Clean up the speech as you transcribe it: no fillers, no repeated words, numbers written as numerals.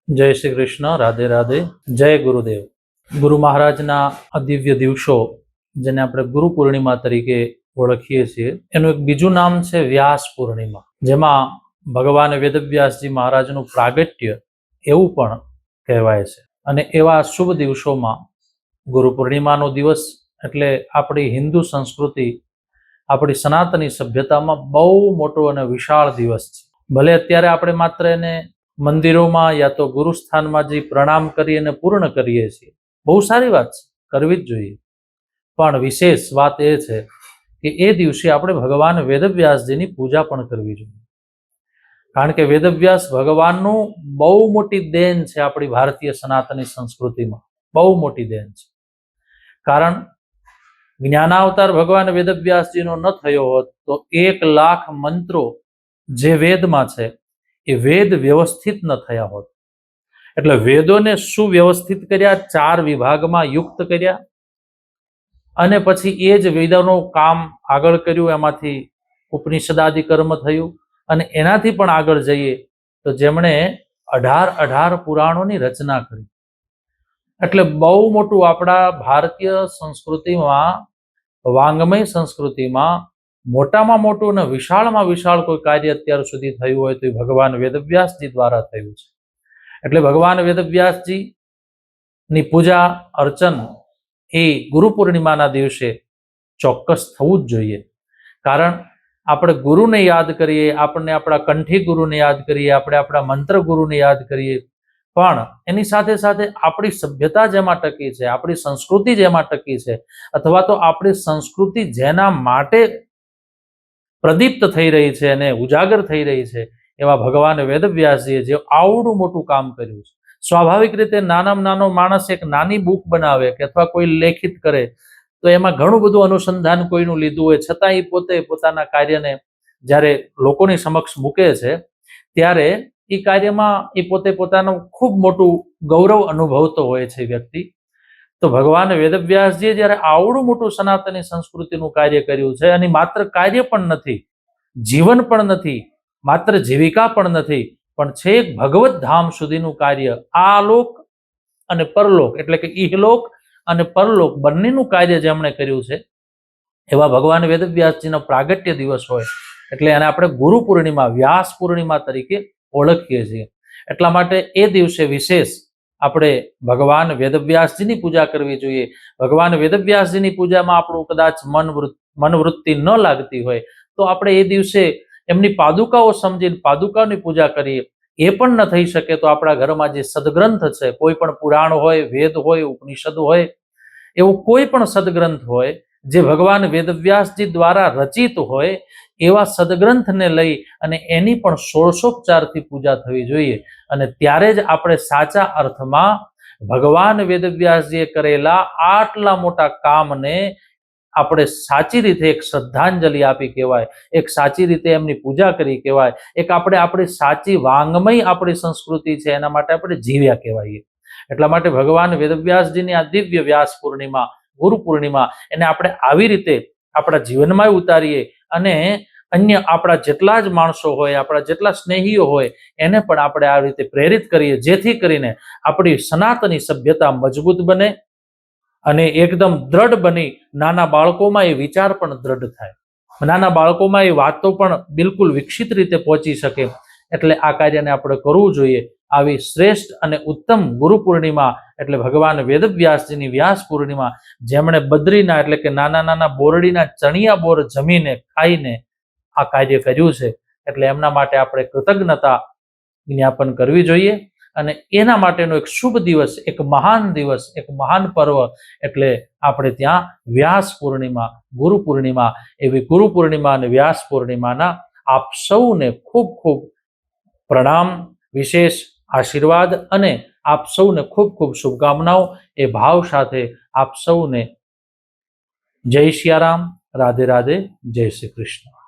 જય શ્રી કૃષ્ણ, રાધે રાધે, જય ગુરુદેવ. ગુરુ મહારાજના આ દિવ્ય દિવસો, જેને આપણે ગુરુ પૂર્ણિમા તરીકે ઓળખીએ છીએ, એનું એક બીજું નામ છે વ્યાસ પૂર્ણિમા, જેમાં ભગવાન વેદવ્યાસજી મહારાજનું પ્રાગટ્ય એવું પણ કહેવાય છે. અને એવા શુભ દિવસોમાં ગુરુ પૂર્ણિમાનો દિવસ એટલે આપણી હિન્દુ સંસ્કૃતિ, આપણી સનાતની સભ્યતામાં બહુ મોટો અને વિશાળ દિવસ છે. ભલે અત્યારે આપણે માત્ર એને મંદિરોમાં યા તો ગુરુસ્થાનમાં જઈ પ્રણામ કરી અને પૂર્ણ કરીએ છીએ, બહુ સારી વાત છે, કરવી જ જોઈએ. પણ વિશેષ વાત એ છે કે એ દિવસે આપણે ભગવાન વેદવ્યાસજીની પૂજા પણ કરવી જોઈએ. કારણ કે વેદવ્યાસ ભગવાનનું બહુ મોટી દેન છે આપણી ભારતીય સનાતની સંસ્કૃતિમાં, બહુ મોટી દેન છે. કારણ જ્ઞાનાવતાર ભગવાન વેદવ્યાસજીનો ન થયો હોત તો 1,00,000 મંત્રો જે વેદમાં છે એ વેદ વ્યવસ્થિત ન થયા હોત. એટલે વેદોને સુવ્યવસ્થિત કર્યા, 4 વિભાગમાં યુક્ત કર્યા, અને પછી એ જ વેદોનું કામ આગળ કર્યું, એમાંથી ઉપનિષદાદિ કર્મ થયું. અને એનાથી પણ આગળ જઈએ તો જેમણે 18 પુરાણોની રચના કરી. એટલે બહુ મોટું આપણા ભારતીય સંસ્કૃતિમાં, વાંગમય સંસ્કૃતિમાં મોટામાં મોટું અને વિશાળમાં વિશાળ કોઈ કાર્ય અત્યાર સુધી થયું હોય તો એ ભગવાન વેદવ્યાસજી દ્વારા થયું છે. એટલે ભગવાન વેદવ્યાસજી ની પૂજા અર્ચન એ ગુરુ પૂર્ણિમાના દિવસે ચોક્કસ થવું જ જોઈએ. કારણ આપણે ગુરુને યાદ કરીએ, આપણને આપણા કંઠી ગુરુને યાદ કરીએ, આપણે આપણા મંત્ર ગુરુને યાદ કરીએ, પણ એની સાથે સાથે આપણી સભ્યતા જેમાં ટકી છે, આપણી સંસ્કૃતિ જેમાં ટકી છે, અથવા તો આપણી સંસ્કૃતિ જેના માટે પ્રદીપ્ત થઈ રહી છે અને ઉજાગર થઈ રહી છે, એવા ભગવાન વેદવ્યાસજીએ જે આવડું મોટું કામ કર્યું છે. સ્વાભાવિક રીતે નાનામાં નાનો માણસ એક નાની બુક બનાવે કે અથવા કોઈ લેખિત કરે તો એમાં ઘણું બધું અનુસંધાન કોઈનું લીધું હોય, છતાં એ પોતે પોતાના કાર્યને જ્યારે લોકોની સમક્ષ મૂકે છે ત્યારે એ કાર્યમાં એ પોતે પોતાનું ખૂબ મોટું ગૌરવ અનુભવતો હોય છે વ્યક્તિ. તો ભગવાન વેદવ્યાસજીએ જ્યારે આવડું મોટું સનાતની સંસ્કૃતિનું કાર્ય કર્યું છે, અને માત્ર કાર્ય પણ નથી, જીવન પણ નથી, માત્ર જીવિકા પણ નથી, પણ છેક ભગવત ધામ સુધીનું કાર્ય, આ લોક અને પરલોક એટલે કે ઇહલોક અને પરલોક બંનેનું કાર્ય જેમણે કર્યું છે, એવા ભગવાન વેદવ્યાસજીનો પ્રાગટ્ય દિવસ હોય એટલે એને આપણે ગુરુ પૂર્ણિમા, વ્યાસ પૂર્ણિમા તરીકે ઓળખીએ છીએ. એટલા માટે એ દિવસે વિશેષ આપણે ભગવાન વેદવ્યાસજીની પૂજા કરવી જોઈએ. ભગવાન વેદવ્યાસજીની પૂજામાં આપણું કદાચ મનવૃત્તિ ન લાગતી હોય તો આપણે એ દિવસે એમની પાદુકાઓ સમજીને પાદુકાની પૂજા કરીએ. એ પણ ન થઈ શકે તો આપણા ઘરમાં જે સદગ્રંથ છે, કોઈ પણ પુરાણ હોય, વેદ હોય, ઉપનિષદ હોય, એવું કોઈ પણ સદગ્રંથ હોય જે ભગવાન વેદવ્યાસજી દ્વારા રચિત હોય, એવા સદગ્રંથને લઈ અને એની પણ ષોડશોપચારથી પૂજા થવી જોઈએ. અને ત્યારે જ આપણે સાચા અર્થમાં ભગવાન વેદવ્યાસજીએ કરેલા આટલા મોટા કામને આપણે સાચી રીતે એક શ્રદ્ધાંજલિ આપી કહેવાય, એક સાચી રીતે એમની પૂજા કરી કહેવાય, એક આપણે આપણી સાચી વાંગમય આપણી સંસ્કૃતિ છે એના માટે આપણે જીવ્યા કહેવાય. એટલા માટે ભગવાન વેદવ્યાસજીની આ દિવ્ય વ્યાસ પૂર્ણિમા, ગુરુ પૂર્ણિમા, એને આપણે આવી રીતે આપણા જીવનમાં ઉતારીએ અને અન્ય આપણા જેટલા જ માણસો હોય, આપણા જેટલા સ્નેહીઓ હોય, એને પણ આપણે આ રીતે પ્રેરિત કરીએ, જેથી કરીને આપણી સનાતની સભ્યતા મજબૂત બને અને એકદમ દ્રઢ બની નાના બાળકોમાં એ વિચાર પણ દ્રઢ થાય, નાના બાળકોમાં એ વાતો પણ બિલકુલ વિકસિત રીતે પહોંચી શકે. એટલે આ કાર્યને આપણે કરવું જોઈએ. આવી શ્રેષ્ઠ અને ઉત્તમ ગુરુ પૂર્ણિમા એટલે ભગવાન વેદવ્યાસજીની વ્યાસ પૂર્ણિમા, જેમણે બદ્રીના એટલે કે નાના નાના બોરડીના ચણિયા બોર જમીને ખાઈને આ કાર્ય કર્યું છે, એટલે એમના માટે આપણે કૃતજ્ઞતા જ્ઞાપન કરવી જોઈએ. અને એના માટેનો એક શુભ દિવસ, એક મહાન દિવસ, એક મહાન પર્વ એટલે આપણે ત્યાં વ્યાસ પૂર્ણિમા, ગુરુ પૂર્ણિમા, એવી ગુરુ પૂર્ણિમા અને વ્યાસ પૂર્ણિમાના આપ સૌને ખૂબ ખૂબ પ્રણામ, વિશેષ આશીર્વાદ અને આપ સૌને ખૂબ ખૂબ શુભકામનાઓ. એ ભાવ સાથે આપ સૌને જય સિયારામ, રાધે રાધે, જય શ્રી કૃષ્ણ.